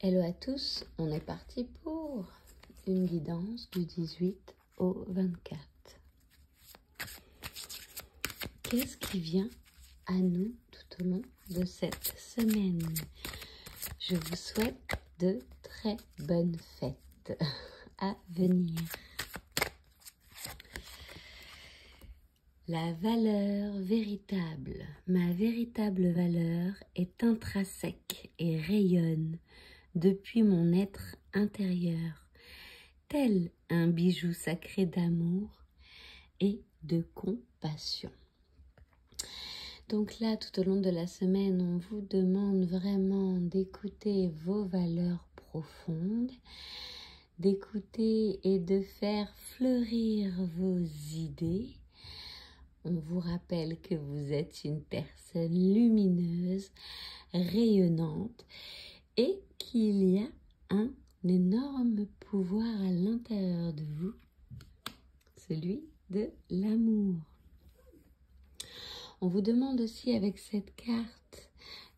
Hello à tous, on est parti pour une guidance du 18 au 24. Qu'est-ce qui vient à nous tout au long de cette semaine? Je vous souhaite de très bonnes fêtes à venir. La valeur véritable, ma véritable valeur est intrinsèque et rayonne depuis mon être intérieur, tel un bijou sacré d'amour et de compassion. Donc là, tout au long de la semaine, on vous demande vraiment d'écouter vos valeurs profondes, d'écouter et de faire fleurir vos idées. On vous rappelle que vous êtes une personne lumineuse, rayonnante et qu'il y a un énorme pouvoir à l'intérieur de vous, celui de l'amour. On vous demande aussi avec cette carte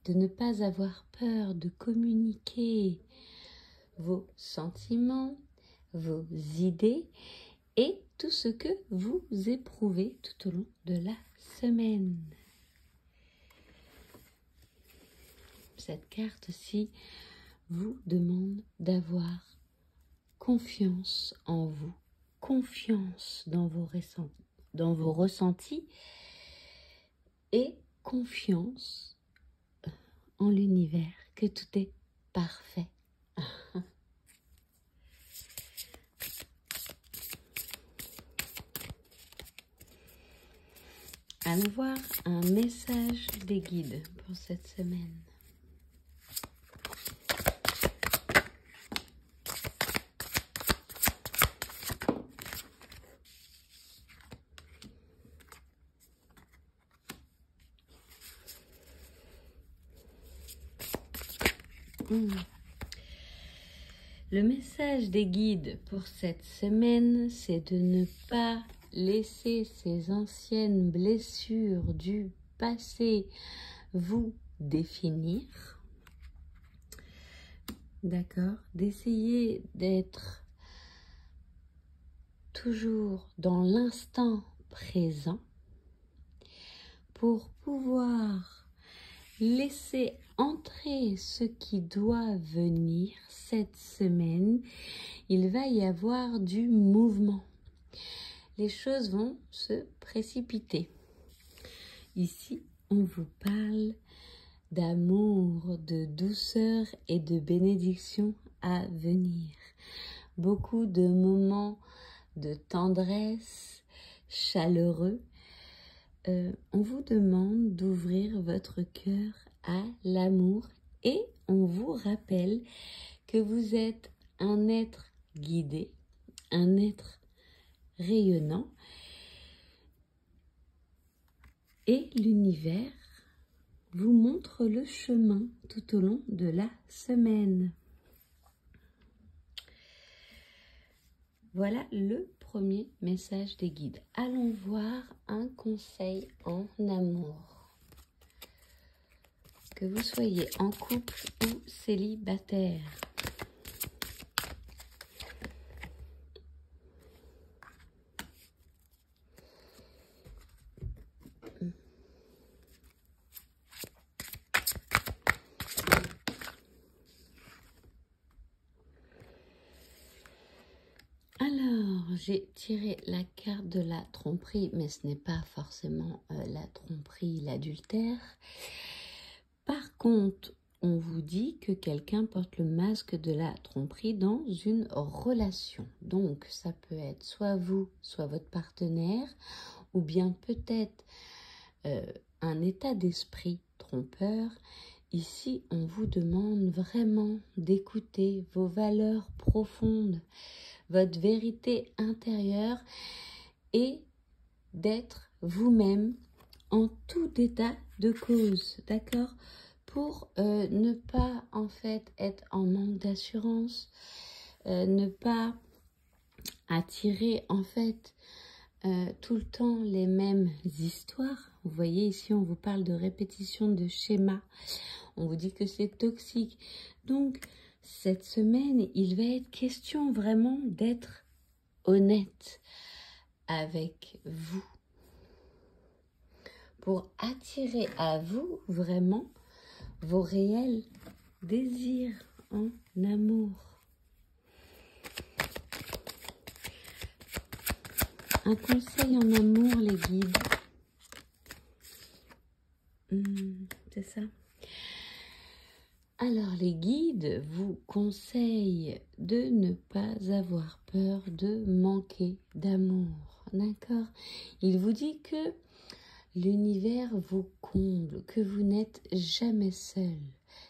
de ne pas avoir peur de communiquer vos sentiments, vos idées et tout ce que vous éprouvez tout au long de la semaine. Cette carte-ci vous demande d'avoir confiance en vous, confiance dans vos ressentis et confiance en l'univers, que tout est parfait. Allons voir un message des guides pour cette semaine. Le message des guides pour cette semaine, c'est de ne pas laisser ces anciennes blessures du passé vous définir. D'accord? D'essayer d'être toujours dans l'instant présent pour pouvoir laisser entrer ce qui doit venir cette semaine. Il va y avoir du mouvement. Les choses vont se précipiter. Ici, on vous parle d'amour, de douceur et de bénédiction à venir. Beaucoup de moments de tendresse, chaleureux. On vous demande d'ouvrir votre cœur à l'amour et on vous rappelle que vous êtes un être guidé, un être rayonnant et l'univers vous montre le chemin tout au long de la semaine. Voilà le premier message des guides. Allons voir un conseil en amour. Que vous soyez en couple ou célibataire. Alors, j'ai tiré la carte de la tromperie, mais ce n'est pas forcément la tromperie, l'adultère. Par contre, on vous dit que quelqu'un porte le masque de la tromperie dans une relation. Donc, ça peut être soit vous, soit votre partenaire, ou bien peut-être un état d'esprit trompeur. Ici, on vous demande vraiment d'écouter vos valeurs profondes, votre vérité intérieure et d'être vous-même en tout état de cause, d'accord? Pour ne pas en fait être en manque d'assurance, ne pas attirer en fait tout le temps les mêmes histoires. Vous voyez ici on vous parle de répétition de schémas, on vous dit que c'est toxique. Donc Cette semaine, il va être question vraiment d'être honnête avec vous pour attirer à vous vraiment vos réels désirs en amour. Un conseil en amour, les guides. C'est ça. Alors, les guides vous conseillent de ne pas avoir peur de manquer d'amour. D'accord? Il vous dit que l'univers vous comble, que vous n'êtes jamais seul.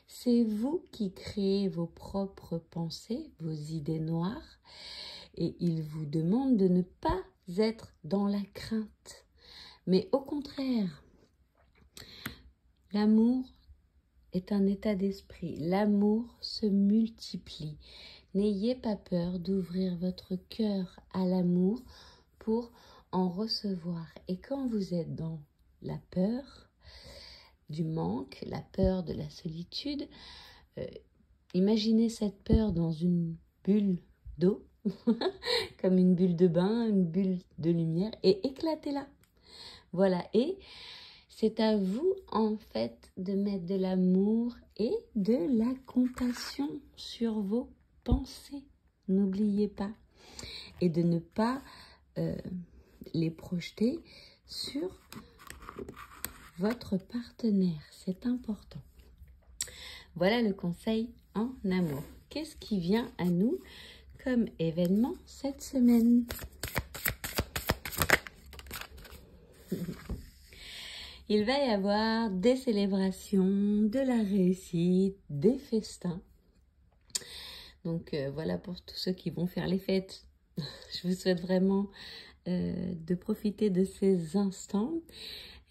C'est vous qui créez vos propres pensées, vos idées noires. Et il vous demande de ne pas être dans la crainte. Mais au contraire, l'amour est un état d'esprit. L'amour se multiplie. N'ayez pas peur d'ouvrir votre cœur à l'amour pour en recevoir. Et quand vous êtes dans la peur du manque, la peur de la solitude, imaginez cette peur dans une bulle d'eau, comme une bulle de bain, une bulle de lumière, et éclatez-la. Voilà, et c'est à vous, en fait, de mettre de l'amour et de la compassion sur vos pensées. N'oubliez pas. Et de ne pas les projeter sur votre partenaire. C'est important. Voilà le conseil en amour. Qu'est-ce qui vient à nous comme événement cette semaine? Il va y avoir des célébrations, de la réussite, des festins. Donc voilà pour tous ceux qui vont faire les fêtes. Je vous souhaite vraiment de profiter de ces instants.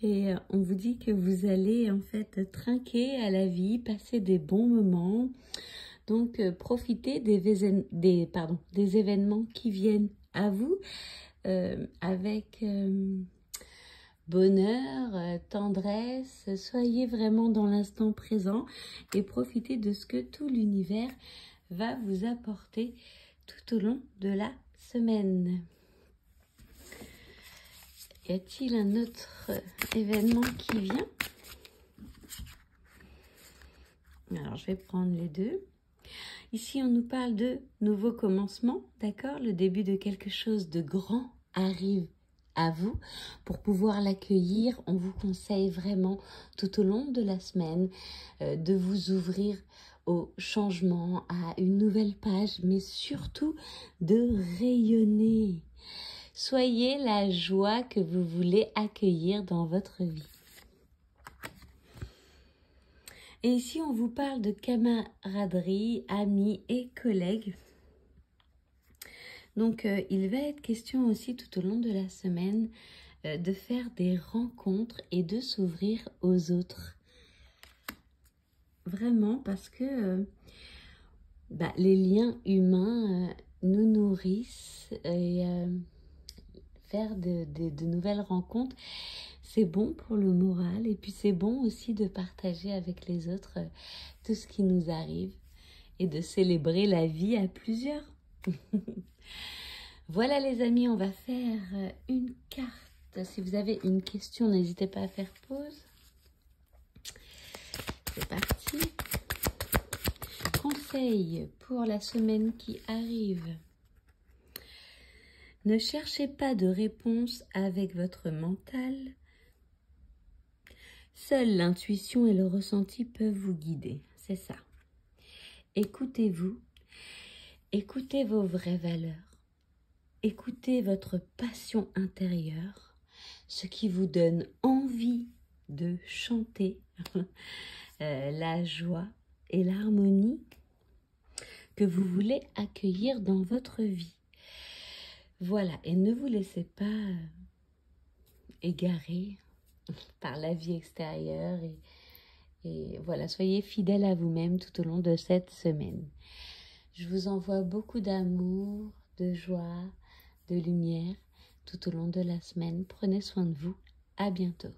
Et on vous dit que vous allez en fait trinquer à la vie, passer des bons moments. Donc profitez des événements qui viennent à vous avec bonheur, tendresse. Soyez vraiment dans l'instant présent et profitez de ce que tout l'univers va vous apporter tout au long de la semaine. Y a-t-il un autre événement qui vient? Alors, je vais prendre les deux. Ici, on nous parle de nouveau commencement, d'accord? Le début de quelque chose de grand arrive à vous. Pour pouvoir l'accueillir, on vous conseille vraiment tout au long de la semaine de vous ouvrir au changement, à une nouvelle page, mais surtout de rayonner. Soyez la joie que vous voulez accueillir dans votre vie. Et ici, on vous parle de camaraderie, amis et collègues. Donc, il va être question aussi tout au long de la semaine de faire des rencontres et de s'ouvrir aux autres. Vraiment, parce que les liens humains nous nourrissent et faire de nouvelles rencontres, c'est bon pour le moral et puis c'est bon aussi de partager avec les autres tout ce qui nous arrive et de célébrer la vie à plusieurs. Voilà les amis, on va faire une carte. Si vous avez une question, n'hésitez pas à faire pause. C'est parti. Conseil pour la semaine qui arrive. Ne cherchez pas de réponse avec votre mental. Seule l'intuition et le ressenti peuvent vous guider. C'est ça. Écoutez-vous. Écoutez vos vraies valeurs. Écoutez votre passion intérieure, ce qui vous donne envie de chanter la joie et l'harmonie que vous voulez accueillir dans votre vie. Voilà, et ne vous laissez pas égarer par la vie extérieure et voilà, soyez fidèles à vous-même tout au long de cette semaine. Je vous envoie beaucoup d'amour, de joie, de lumière tout au long de la semaine. Prenez soin de vous. À bientôt.